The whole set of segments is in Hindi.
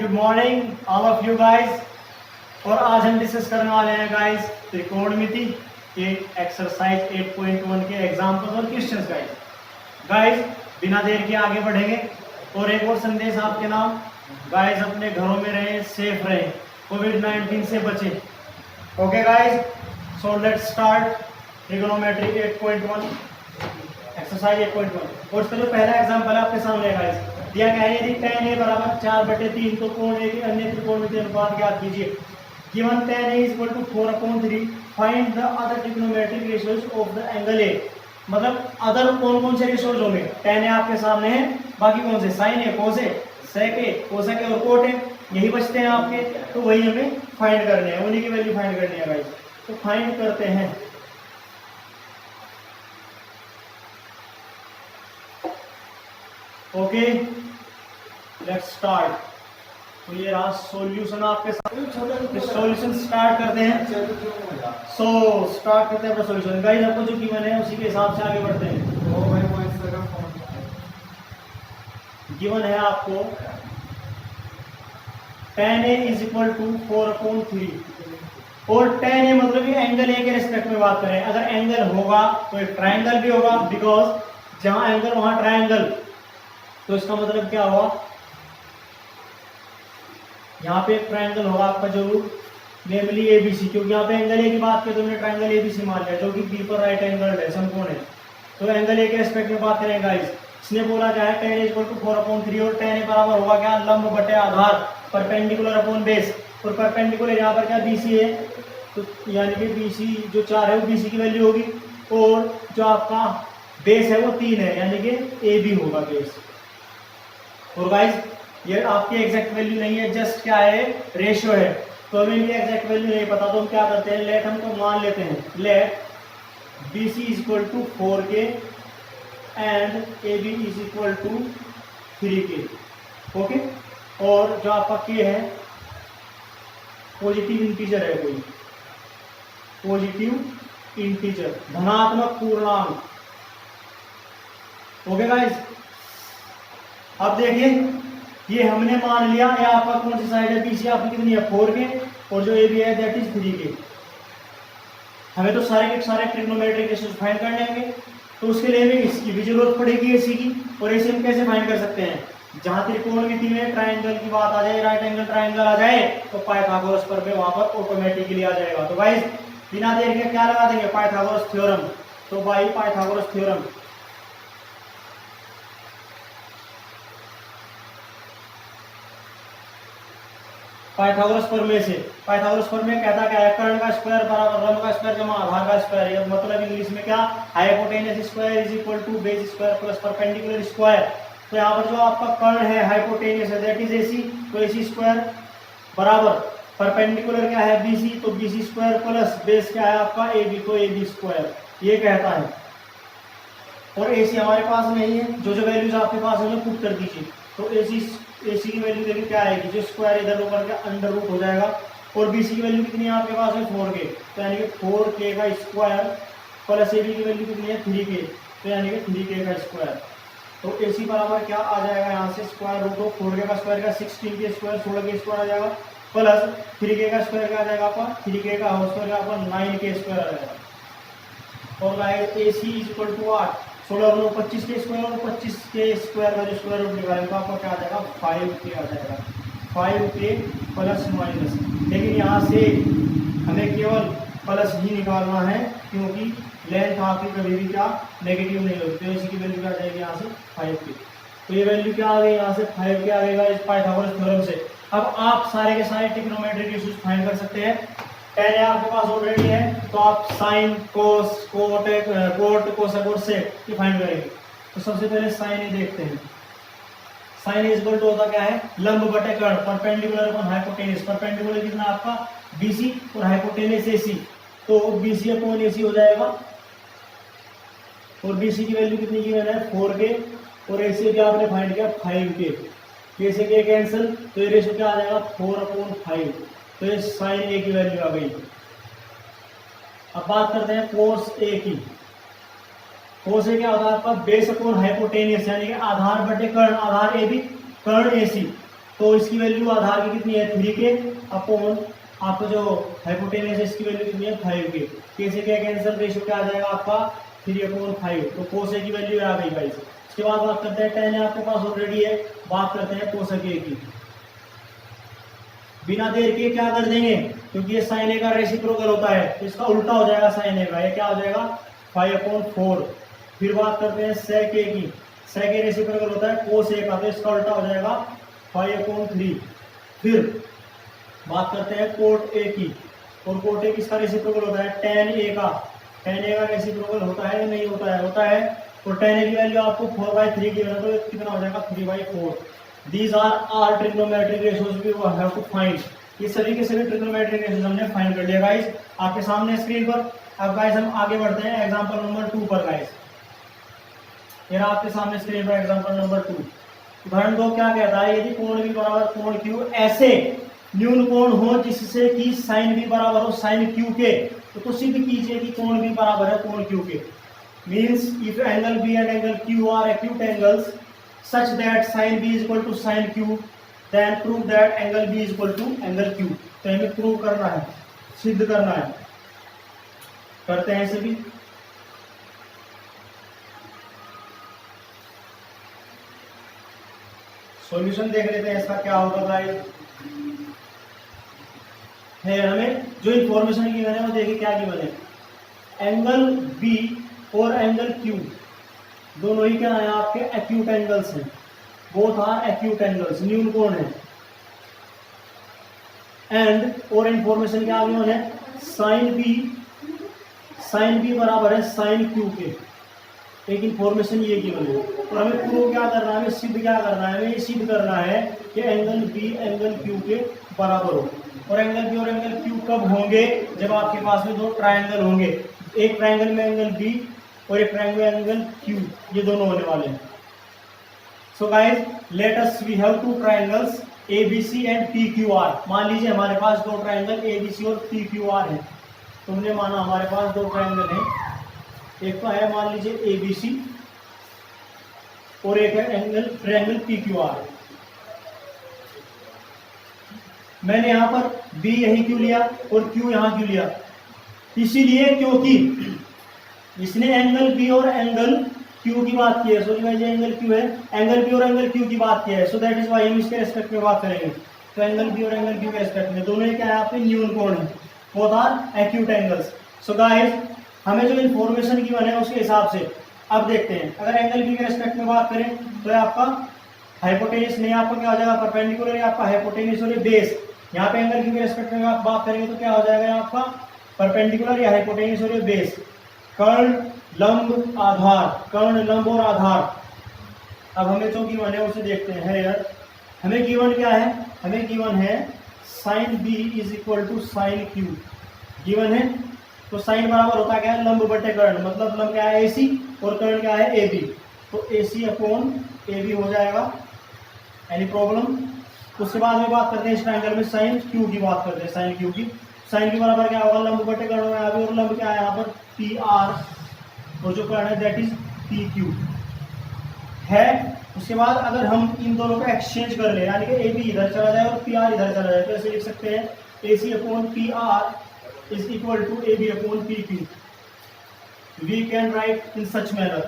Good morning all of you guys. और आज हम डिस्कस करने वाले हैं गाइस त्रिकोणमिति के एक्सरसाइज 8.1 के एग्जाम्पल्स और क्वेश्चंस गाइस बिना देर के आगे बढ़ेंगे। और एक और संदेश आपके नाम, गाइस अपने घरों में रहें, सेफ रहें, कोविड-19 से बचें। Okay guys, so let's start trigonometry 8.1 exercise 8.1। और इसका जो पहला एग्जाम्पल है आपके सामने गाइस दिया गया है, यदि tan a बराबर 4/3 तो कोण a के अन्य त्रिकोणमितीय अनुपात ज्ञात कीजिए। Given tan a is equal to 4/3, find the other trigonometric ratios of the angle a। मतलब अदर कौन से रेशियोज होंगे? tan a आपके सामने है, बाकी कौन से? sin a, cos a, sec a, cosec a और cot a, यही बचते हैं आपके। तो वही हमें फाइंड करने हैं, उन्हीं की वैल्यू फाइंड करनी है गाइस। तो फाइंड करते हैं। Okay let's start. तो ये रहा सॉल्यूशन आपके साथ। सॉल्यूशन स्टार्ट करते हैं। स्टार्ट करते हैं अपना सॉल्यूशन। गाइस आपको जो गिवन है उसी के हिसाब से आगे बढ़ते हैं। गिवन है आपको tan a is equal to 4/3 और tan a मतलब ये एंगल a के रिस्पेक्ट में बात करें। अगर एंगल होगा तो एक ट्राइंगल भी होगा, बिकॉज जहां एंगल वहां ट्राइंगल। तो इसका मतलब क्या हुआ, यहाँ पे एक ट्राइंगल होगा आपका जरूर, नेमली एबीसी, क्योंकि यहाँ पे एंगल ए की बात की तो हमने ट्राइंगल एबीसी मान लिया जो कि बी पर राइट एंगल है, समकोण है। तो एंगल ए के रिस्पेक्ट में बात करें गाइस, इसने बोला क्या है tan a इक्वल टू 4/3 और tan a बराबर होगा क्या? लंब बटे आधार, परपेंडिकुलर अपॉन बेस। और परपेंडिकुलर यहाँ पर क्या बीसी है, तो यानी कि बीसी जो 4 है वो बीसी की वैल्यू होगी, और जो आपका बेस है वो 3 है, यानी कि ए बी होगा बेस। और गाइस ये आपकी एग्जैक्ट वैल्यू नहीं है, जस्ट क्या है, रेशियो है। तो हमें भी एग्जैक्ट वैल्यू नहीं पता, तो हम क्या करते हैं, लेट हमको मान लेते हैं, let BC is equal to 4K and AB is equal to 3K। Okay, और जो आपका K है पॉजिटिव इंटीजर है, कोई पॉजिटिव इंटीजर, धनात्मक पूर्णांक। ओके गाइस, अब देखिए ये हमने मान लिया, ये आपका कौन सी साइड है, BC आपकी कितनी है 4K, और जो AB है दैट इज 3K। हमें तो सारे के सारे ट्रिग्नोमेट्रिक रेशियोज फाइंड करने होंगे, तो उसके लिए हमें इसकी भी जरूरत पड़ेगी, AC की। और AC हम कैसे फाइंड कर सकते हैं? जहां त्रिकोणमिति में ट्राइंगल की बात आ जाए, राइट एंगल ट्राइंगल आ जाए, तो पाइथागोरस पर में वहां पर ऑटोमेटिकली आ जाएगा। तो गाइस बिना देर के क्या लगा देंगे, पाइथागोरस थ्योरम। तो बाई पाइथागोरस थ्योरम, पाइथागोरस प्रमेय से। पाइथागोरस प्रमेय कहता क्या है, कर्ण का स्क्वायर बराबर लंब का स्क्वायर जमा आधार का स्क्वायर। ये मतलब इंग्लिश में क्या, hypotenuse square is equal to base square plus perpendicular square. तो यहाँ पर जो आपका कर्ण है हाइपोटेनस है दैट इज AC, तो AC स्क्वायर बराबर परपेंडिकुलर क्या है BC, तो BC स्क्वायर प्लस बेस क्या है आपका AB, तो AB स्क्वायर। ये कहता है। और AC हमारे पास नहीं है, जो जो वैल्यूज आपके पास है पुट कर दीजिए। तो AC की वैल्यू देखिए क्या आएगी, जो स्क्वायर इधर ऊपर के अंडर रूट हो जाएगा। और BC की वैल्यू कितनी है आपके पास है 4K, तो यानी कि 4K का स्क्वायर प्लस AB की वैल्यू कितनी है 3K, तो यानी कि 3K का स्क्वायर। तो AC बराबर क्या आ जाएगा यहाँ से, स्क्वायर रूट ऑफ 4K का स्क्वायर का 16K स्क्वायर 16K स्क्वायर आ जाएगा, प्लस 3K का स्क्वायर क्या आ जाएगा आपका, 3K का होल स्क्वायर आपका 9K स्क्वायर आ जाएगा। और AC इज इक्वल टू 8, 16 और 25 के स्क्वायर, और 25 के स्क्वायर का जो स्क्वायर रूट निकालेंगे तो आपको क्या आ जाएगा 5K आ जाएगा, 5K प्लस माइनस। लेकिन यहाँ से हमें केवल प्लस ही निकालना है, क्योंकि लेंथ आपकी कभी भी क्या नेगेटिव नहीं होती। तो इसी की वैल्यू क्या आ जाएगी यहाँ से 5K। तो ये वैल्यू क्या आ गई यहाँ से 5K आ गएगा इस पाइथागोरस थ्योरम से। अब आप सारे के सारे ट्रिग्नोमेट्रिक रेशियोज फाइंड कर सकते हैं। tan a आपके पास ऑलरेडी है, तो आप साइन कोस कोट कोसेक और सेक की फाइंड करेंगे। तो सबसे पहले साइन a देखते हैं। साइन a इक्वल टू होता क्या है, लंब बटे कर्ण, परपेंडिकुलर अपॉन हाइपोटेनस। परपेंडिकुलर कितना आपका BC और हाइपोटेनस AC, तो BC अपॉन AC हो जाएगा। और BC की वैल्यू कितनी की है 4K, और AC क्या आपने फाइंड किया 5K। कैसे के कैंसिल, तो ये रेशियो क्या आ जाएगा 4/5। तो ये साइन A की वैल्यू आ गई। अब बात करते हैं कोस A की। कोस A क्या होता है आपका बेस अपॉन हाइपोटेनस, यानी कि आधार बटे कर्ण, आधार AB कर्ण AC। तो इसकी वैल्यू आधार की कितनी है 3k अपॉन आपको जो हाइपोटेनस है इसकी वैल्यू कितनी है 5k। कैसे क्या कैंसिल रेशियो क्या आ जाएगा आपका 3/5। तो cos a की वैल्यू आ गई गाइस। इसके बाद बात करते हैं tan आपके पास ऑलरेडी है, बात करते हैं cos a की। बिना देर के क्या कर देंगे, क्योंकि ये sin a का रेसिप्रोकल होता है तो इसका उल्टा हो जाएगा sin a का, ये क्या हो जाएगा 5/4। फिर बात करते हैं sec a की। sec a रेसिप्रोकल होता है cos a का, तो इसका उल्टा हो जाएगा 5/3। फिर बात करते हैं cot a की, और cot a किसका रेसिप्रोकल होता है tan a का। tan a का रेसिप्रोकल होता है या नहीं होता है, होता है। तो tan a की वैल्यू आपको 4/3 की वैल्यू तो कितना हो जाएगा 3/4। These are all trigonometric ratios we have to find. ये सभी के सभी ट्रिग्नोमेट्रिक रेशियोज हमने फाइंड कर लिया गाइस आपके सामने स्क्रीन पर। अब गाइस हम आगे बढ़ते हैं एग्जांपल नंबर 2 पर गाइस। ये रहा आपके सामने स्क्रीन पर एग्जांपल नंबर 2। उदाहरण 2 क्या कहता है, यदि कोण b बराबर कोण q ऐसे न्यून कोण हो जिससे कि sin b बराबर हो sin q के, तो सिद्ध कीजिए कि कोण b बराबर है कोण q के। Means if angle b and angle q are acute angles such that sin b is equal to sin q, then prove that angle b is equal to angle q। तो हमें प्रूव करना है, सिद्ध करना है। करते हैं इसे भी। सॉल्यूशन देख लेते हैं इसका क्या होगा गाइस। है हमें जो इंफॉर्मेशन गिवन है वो देखिए क्या गिवन है। एंगल b और एंगल q दोनों ही क्या है आपके एक्यूट एंगल्स हैं। बोथ आर एक्यूट एंगल्स, न्यून कोण है। एंड और इंफॉर्मेशन क्या गिवन है, साइन b बराबर है साइन q के। एक इंफॉर्मेशन ये गिवन है और हमें प्रूव क्या करना है, हमें सिद्ध क्या करना है, हमें सिद्ध करना है कि एंगल b एंगल q के बराबर हो। और एंगल b और एंगल q कब होंगे, जब आपके पास में दो ट्रायंगल होंगे, एक ट्रायंगल में एंगल b और एक ट्रायंगल में एंगल q, ये दोनों होने वाले हैं। So guys let us we have two triangles ABC and PQR। मान लीजिए हमारे पास दो ट्रायंगल ABC और PQR है। तुमने माना हमारे पास दो ट्रायंगल हैं, एक तो है मान लीजिए ABC और एक है एंगल ट्रायंगल PQR। मैंने यहां पर B यही क्यों लिया और Q यहां क्यों लिया, इसीलिए क्योंकि इसने एंगल B और एंगल Q की बात की है। सॉरी भाई, एंगल Q है, एंगल B और एंगल Q की बात की है। सो दैट इज व्हाई हम इसके रेस्पेक्ट में बात करेंगे। तो एंगल B और एंगल Q के रेस्पेक्ट में दोनों ही क्या है आपके न्यून कोण है, both are acute angles. So guys हमें जो इन्फॉर्मेशन गिवन है उसके हिसाब से अब देखते हैं। अगर एंगल B के रेस्पेक्ट में बात करें तो आपका हाइपोटेनस नहीं, आपका क्या हो जाएगा परपेंडिकुलर है आपका हाइपोटेनस और बेस। यहाँ पे एंगल Q के रेस्पेक्ट में आप बात करेंगे तो क्या हो जाएगा आपका परपेंडिकुलर या हाइपोटेनस और बेस। कर्ण लंब आधार, कर्ण लंब और आधार। अब हमें जो गिवन है उसे देखते हैं यार। हमें गिवन क्या है, हमें गिवन है sin b is equal to sin q given है। तो साइन बराबर होता है क्या है लंब बटे कर्ण, मतलब लंब क्या है AC और कर्ण क्या है AB। तो AC अपॉन AB हो जाएगा। Any problem. उसके बाद में बात करते हैं इस ट्रायंगल में sin q की बात करते हैं, sin q की। sin की बराबर क्या होगा लंब बटे कर्ण में AB, और लंब क्या है यहाँ पर PR, और जो कर्ण है दैट इज PQ है। उसके बाद अगर हम इन दोनों का एक्सचेंज कर ले, यानी कि AB इधर चला जाए और PR इधर चला जाए, तो ऐसे लिख सकते हैं AC upon PR is equal to AB upon PQ। We can write in such manner।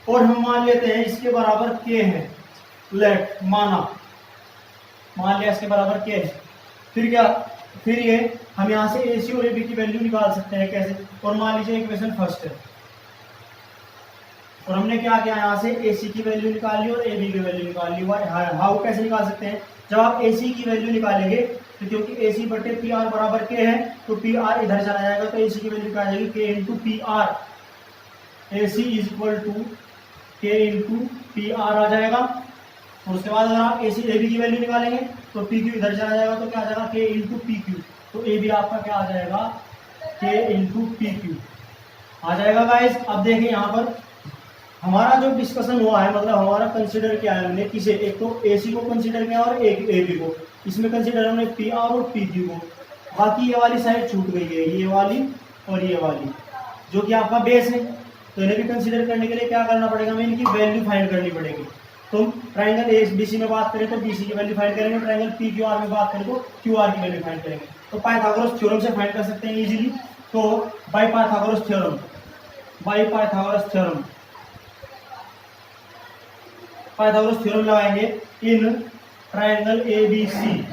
और हम मान लेते हैं इसके बराबर K है। लेट मान लिया इसके बराबर K है। फिर क्या, फिर ये हम यहाँ से AC और AB की वैल्यू निकाल सकते हैं कैसे। और मान लीजिए इक्वेशन फर्स्ट है और हमने क्या किया, यहाँ से AC की वैल्यू निकाल ली और AB की वैल्यू निकाल ली। हाउ कैसे निकाल सकते हैं, जब आप AC की वैल्यू निकालेंगे तो क्योंकि AC बटे PR बराबर K है तो PR इधर चला जाएगा, तो AC की वैल्यू क्या आ जाएगी K into PR। AC is equal to K into PR आ जाएगा। और उसके बाद अगर आप AC AB की वैल्यू निकालेंगे तो PQ इधर चला जाएगा, तो क्या आ जाएगा K इंटू PQ। तो AB आपका क्या आ जाएगा K इंटू PQ आ जाएगा गाइस। अब देखिए यहाँ पर हमारा जो डिस्कशन हुआ है, मतलब हमारा कंसीडर किया है हमने किसे, एक तो AC को कंसीडर किया और एक AB को। इसमें कंसीडर हमने PR और PQ को। बाकी ये वाली साइड छूट गई है, ये वाली और ये वाली जो कि आपका बेस है। तो इन्हें भी कंसीडर करने के लिए क्या करना पड़ेगा, हमें इनकी वैल्यू फाइंड करनी पड़ेगी। तुम ट्राइंगल ए बी सी में बात करें तो बी सी की वैल्यू फाइंड करेंगे, ट्राइंगल पी क्यू आर में बात करें तो क्यू आर की वैल्यू फाइंड करेंगे। तो पाइथागोरस थ्योरम से फाइंड कर सकते हैं इजीली। तो by Pythagoras theorem, by Pythagoras theorem, Pythagoras theorem लगाएंगे in triangle ABC.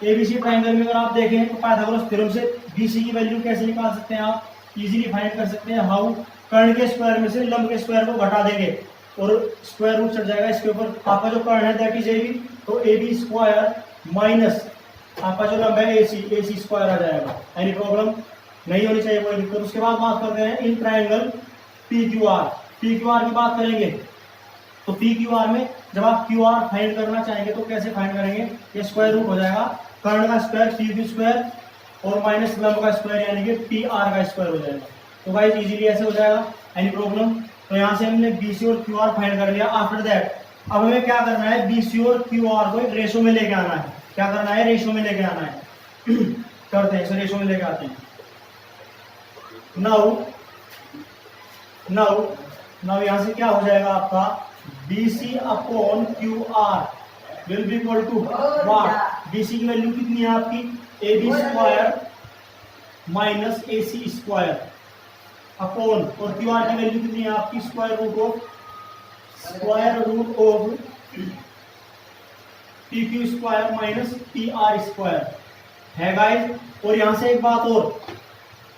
ABC triangle में अगर आप देखें तो पाइथागोरस थ्योरम से बीसी की वैल्यू कैसे निकाल सकते हैं, आप इजीली फाइंड कर सकते हैं। हाउ, कर्ण के स्क्वायर में से लंब के स्क्वायर को घटा देंगे और स्क्वायर रूट चढ़ जाएगा इसके ऊपर। आपका जो कर्ण है दैट इज ए बी, तो ए बी स्क्वायर माइनस आपका जो लंब है ए सी स्क्वायर आ जाएगा। एनी प्रॉब्लम नहीं होनी चाहिए कोई दिक्कत। उसके बाद बात करते हैं in triangle P Q R. P Q R की बात करेंगे तो पी क्यू आर में जब आप क्यू आर फाइंड करना चाहेंगे तो कैसे फाइंड करेंगे, ये स्क्वायर रूट हो जाएगा कर्ण का स्क्वायर पी क्यू स्क्वायर और माइनस लंब का स्क्वायर यानी कि पी आर का स्क्वायर हो जाएगा। तो गाइस इजीली ऐसे हो जाएगा। Any problem? तो यहाँ से हमने बी सी और क्यू आर फाइंड कर लिया। आफ्टर दैट अब हमें क्या करना है, बी सी और क्यू आर को एक रेशो में लेके आना है। क्या करना है, रेशो में लेके आना है। करते हैं इसे, रेशो में लेके आते हैं। नाउ यहाँ से क्या हो जाएगा आपका, B C upon Q R will be equal to what, B C की वैल्यू कितनी है आपकी, A B square minus A C square upon, और क्यू आर की वैल्यू कितनी है आपकी, square root of P Q square minus P R square है गाइस। और यहां से एक बात और,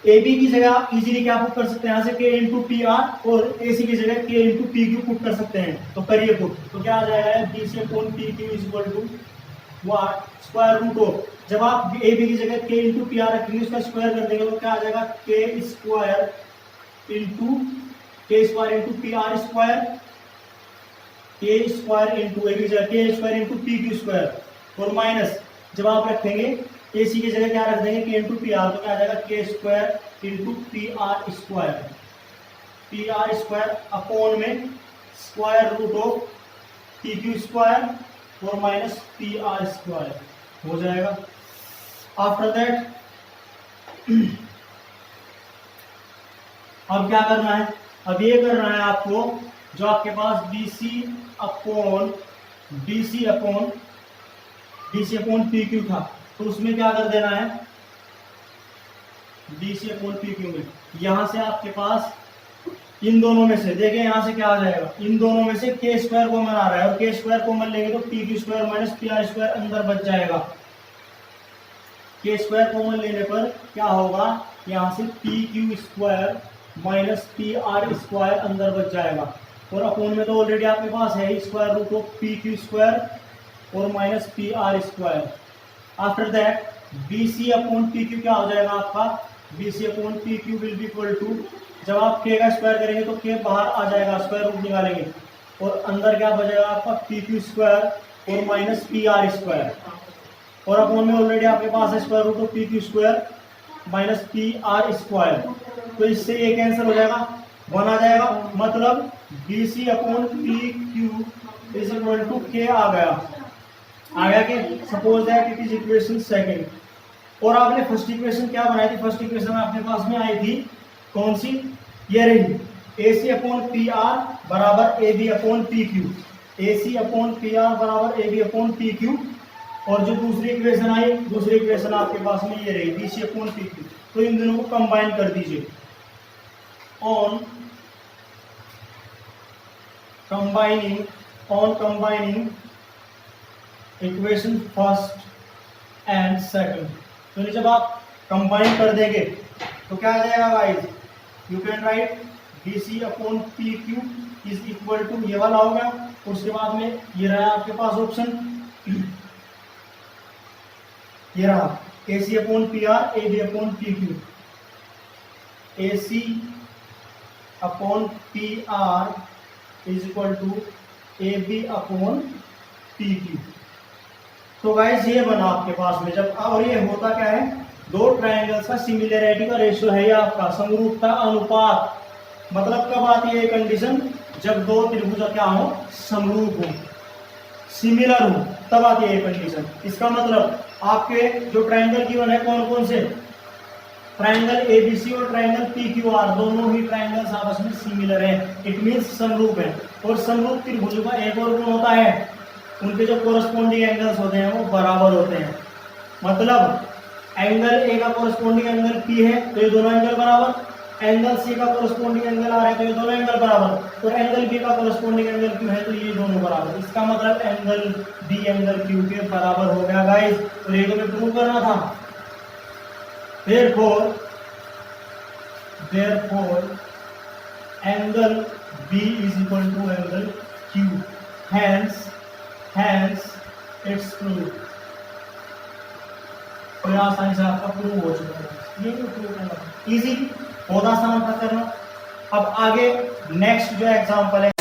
ए बी की जगह इजीली क्या पुट कर सकते हैं, यहाँ से के इंटू पी आर और ए सी की जगह के इंटू पी क्यू पुट कर सकते हैं। तो करिए पुट, तो क्या आ जाएगा, B C upon P Q is equal to what, square root of, जब आप ए बी की जगह के इंटू पी आर रखेंगे उसका स्क्वायर कर देंगे तो क्या आ जाएगा, के square into P R square, के स्क्वायर इंटू ए की जगह के square into P Q square और माइनस जब आप रखेंगे ए सी की जगह क्या रख देंगे, के इंटू पी आर, तो क्या आ जाएगा के square into P R square upon में square root of P Q square और माइनस पी आर स्क्वायर हो जाएगा। आफ्टर दैट अब क्या करना है, अब ये करना है आपको, जो आपके पास B C upon P Q था तो उसमें क्या कर देना है, B C upon P Q में यहां से आपके पास इन दोनों में से देखें, यहां से क्या आ जाएगा, इन दोनों में से के स्क्वायर कॉमन आ रहा है और के स्क्वायर कॉमन लेंगे तो P Q square minus P R square अंदर बच जाएगा। के स्क्वायर कॉमन लेने पर क्या होगा, यहां से P Q square minus P R square अंदर बच जाएगा और अपॉन में तो ऑलरेडी आपके पास है square root of P Q square और minus P R square. After that B C upon P Q क्या हो जाएगा आपका, B C upon P Q will be equal to, जब आप के का स्क्वायर करेंगे तो के बाहर आ जाएगा, स्क्वायर रूट निकालेंगे और अंदर क्या बचेगा आपका पी क्यू स्क्वायर और माइनस पी आर स्क्वायर और अपॉन में ऑलरेडी आपके पास है square root of P Q square minus P R square. तो इससे ये कैंसिल हो जाएगा, 1 आ जाएगा, मतलब B C upon P Q is equal to K आ गया कि suppose that it is equation second. और आपने फर्स्ट इक्वेशन क्या बनाई थी, फर्स्ट इक्वेशन आपके पास में आई थी कौन सी, ये रही, A C upon P R बराबर A B upon P Q, A C upon P R बराबर A B upon P Q. और जो दूसरी इक्वेशन आई, दूसरी इक्वेशन आपके पास में ये रही, B C upon P Q. तो इन दोनों को कंबाइन कर दीजिए on combining equation first and second. तो जब आप कंबाइन कर देंगे तो क्या आ जाएगा guys, you can write B C upon P Q is equal to, ये वाला होगा। उसके बाद में ये रहा आपके पास ऑप्शन, ये रहा A C upon P R A B upon P Q, A C upon P R is equal to A B upon P Q. तो गाइस ये बना आपके पास में जब, और ये होता क्या है, दो ट्रायंगल्स का सिमिलरिटी का रेशियो है ये आपका, समरूपता अनुपात। मतलब कब आती है कंडीशन, जब दो त्रिभुज क्या हो, समरूप हो, सिमिलर हो, तब आती है ये कंडीशन। इसका मतलब आपके जो ट्रायंगल गिवन है कौन कौन से, ट्राइंगल एबीसी और ट्राइंगल पीक्यूआर दोनों ही ट्राइंगल्स आपस में सिमिलर हैं, इट मींस समरूप है। और समरूप त्रिभुजों का एक और गुण होता है, उनके जो कोरस्पोंडिंग एंगल्स होते हैं वो बराबर होते हैं। मतलब एंगल ए का कोरस्पोंडिंग एंगल पी है तो ये दोनों एंगल बराबर, एंगल सी का कोरस्पोंडिंग एंगल आर है तो ये दोनों एंगल बराबर, और एंगल बी का कोरस्पोंडिंग एंगल क्यू है तो ये दोनों बराबर। इसका मतलब एंगल बी एंगल क्यू के बराबर हो गया गाइस, और ये तो मैं प्रूव करना था। therefore angle B is equal to angle Q, hence it's proved। तो यहाँ आसानी से आपका प्रूव हो चुका है, ये प्रूव करना इजी, बहुत आसान था करना। अब आगे नेक्स्ट जो एग्जांपल है